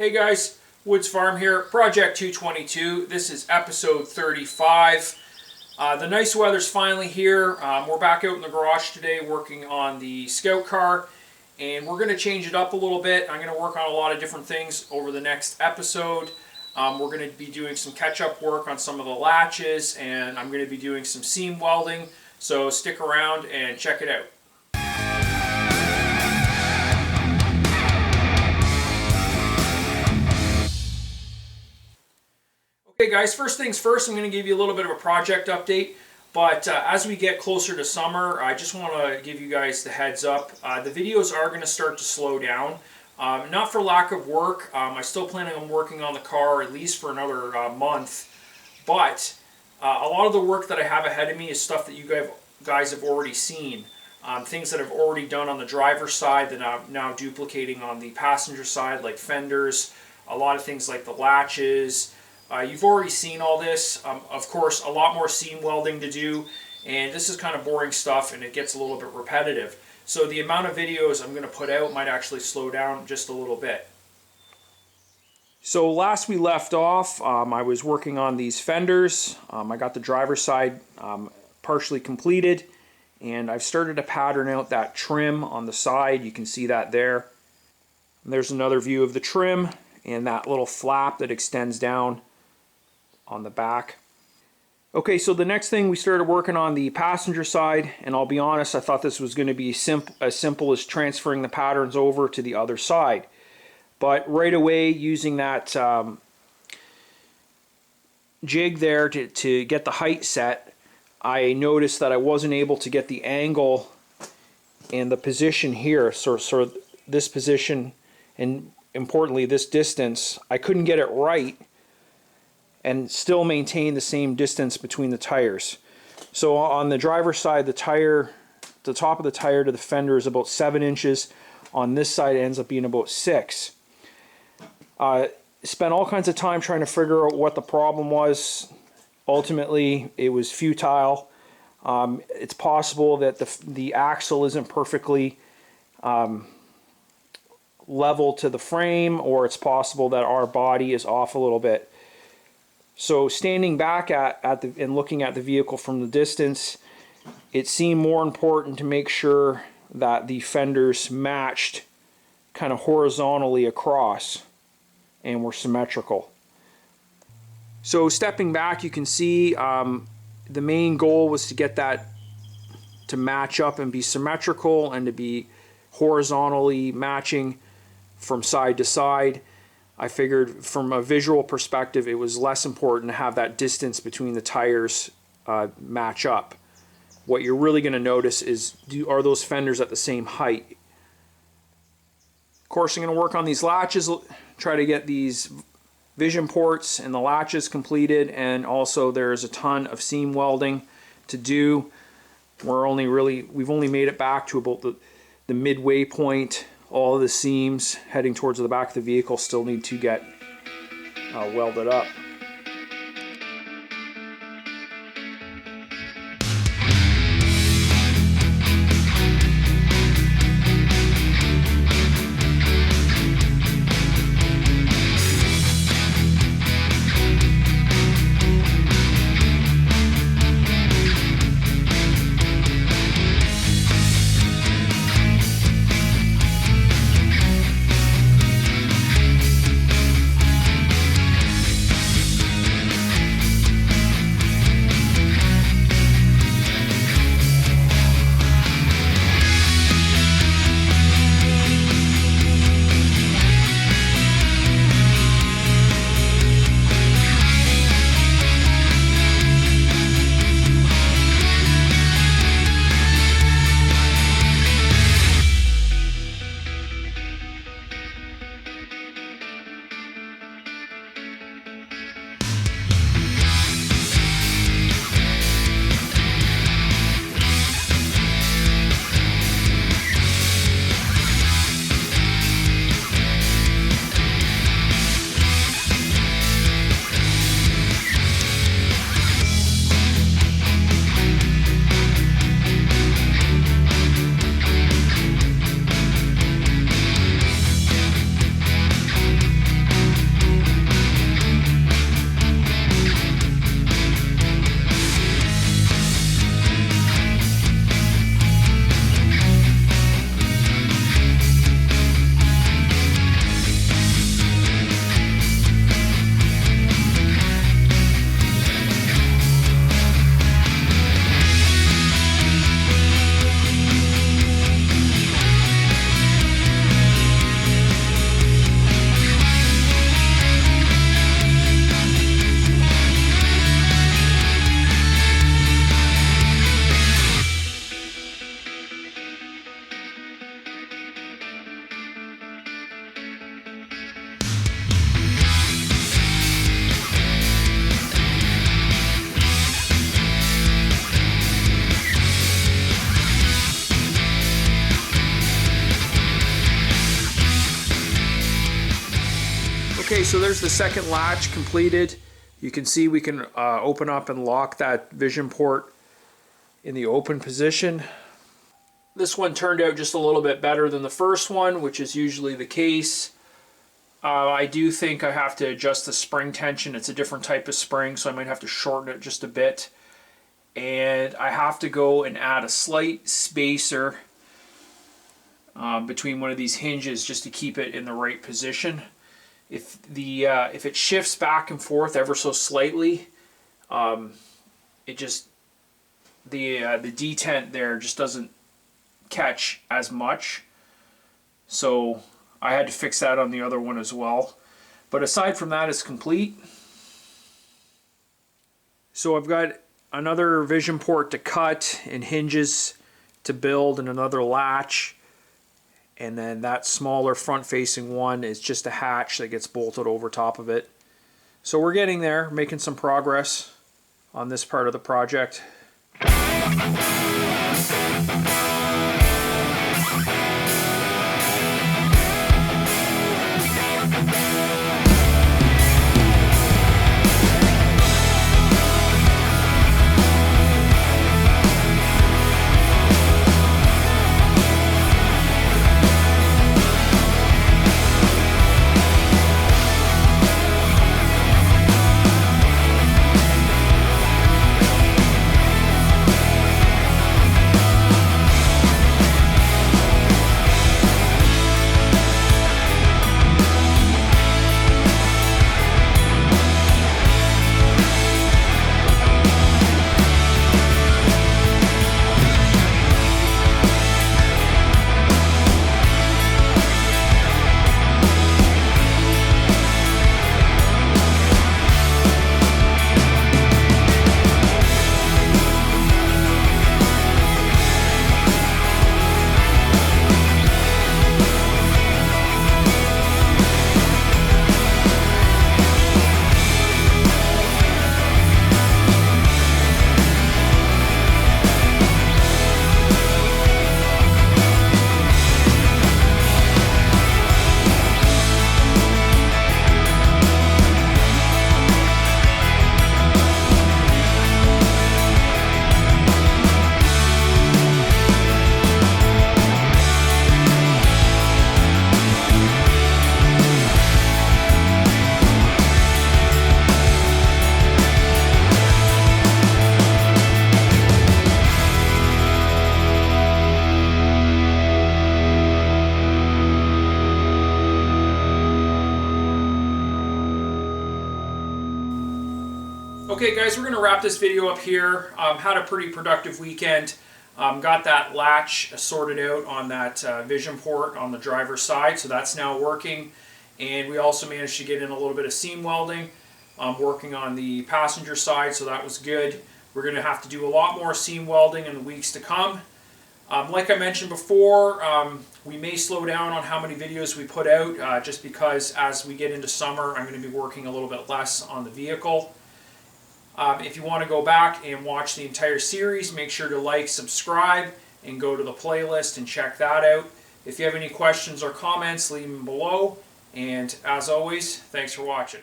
Hey guys, Woods Farm here, Project 222. This is episode 35. The nice weather's finally here. We're back out in the garage today working on the Scout Car, and we're going to change it up a little bit. I'm going to work on a lot of different things over the next episode. We're going to be doing some catch-up work on some of the latches, and I'm going to be doing some seam welding, so stick around and check it out. Okay guys, first things first, I'm going to give you a little bit of a project update, but as we get closer to summer, I just want to give you guys the heads up. The videos are going to start to slow down, not for lack of work. I'm still planning on working on the car at least for another month, but a lot of the work that I have ahead of me is stuff that you guys have already seen. Things that I've already done on the driver's side that I'm now duplicating on the passenger side, like fenders, a lot of things like the latches. You've already seen all this. Of course, a lot more seam welding to do, and this is kind of boring stuff and it gets a little bit repetitive. So the amount of videos I'm going to put out might actually slow down just a little bit. So last we left off, I was working on these fenders. I got the driver's side partially completed, and I've started to pattern out that trim on the side. You can see that there. And there's another view of the trim and that little flap that extends down on the back. Okay, so the next thing we started working on the passenger side, and I'll be honest, I thought this was going to be as simple as transferring the patterns over to the other side. But right away, using that jig there to get the height set, I noticed that I wasn't able to get the angle and the position here. So this position, and importantly this distance, I couldn't get it right and still maintain the same distance between the tires. So on the driver's side, the top of the tire to the fender is about 7 inches. On this side, it ends up being about 6. Spent all kinds of time trying to figure out what the problem was. Ultimately, it was futile. It's possible that the axle isn't perfectly level to the frame, or it's possible that our body is off a little bit. So standing back and looking at the vehicle from the distance, it seemed more important to make sure that the fenders matched kind of horizontally across and were symmetrical. So stepping back, you can see the main goal was to get that to match up and be symmetrical and to be horizontally matching from side to side. I figured from a visual perspective it was less important to have that distance between the tires match up. What you're really going to notice is, are those fenders at the same height? Of course, I'm going to work on these latches, try to get these vision ports and the latches completed, and also there's a ton of seam welding to do. We've only made it back to about the midway point. All of the seams heading towards the back of the vehicle still need to get welded up. Okay, so there's the second latch completed. You can see we can open up and lock that vision port in the open position. This one turned out just a little bit better than the first one, which is usually the case. I do think I have to adjust the spring tension. It's a different type of spring, so I might have to shorten it just a bit. And I have to go and add a slight spacer between one of these hinges just to keep it in the right position. If it shifts back and forth ever so slightly, it just the detent there just doesn't catch as much. So I had to fix that on the other one as well. But aside from that, it's complete. So I've got another vision port to cut and hinges to build and another latch. And then that smaller front-facing one is just a hatch that gets bolted over top of it. So we're getting there, making some progress on this part of the project. Okay guys, we're going to wrap this video up here. Had a pretty productive weekend. Got that latch sorted out on that vision port on the driver's side, so that's now working. And we also managed to get in a little bit of seam welding, working on the passenger side, so that was good. We're going to have to do a lot more seam welding in the weeks to come. Like I mentioned before, we may slow down on how many videos we put out, just because as we get into summer, I'm going to be working a little bit less on the vehicle. If you want to go back and watch the entire series, make sure to like, subscribe, and go to the playlist and check that out. If you have any questions or comments, leave them below. And as always, thanks for watching.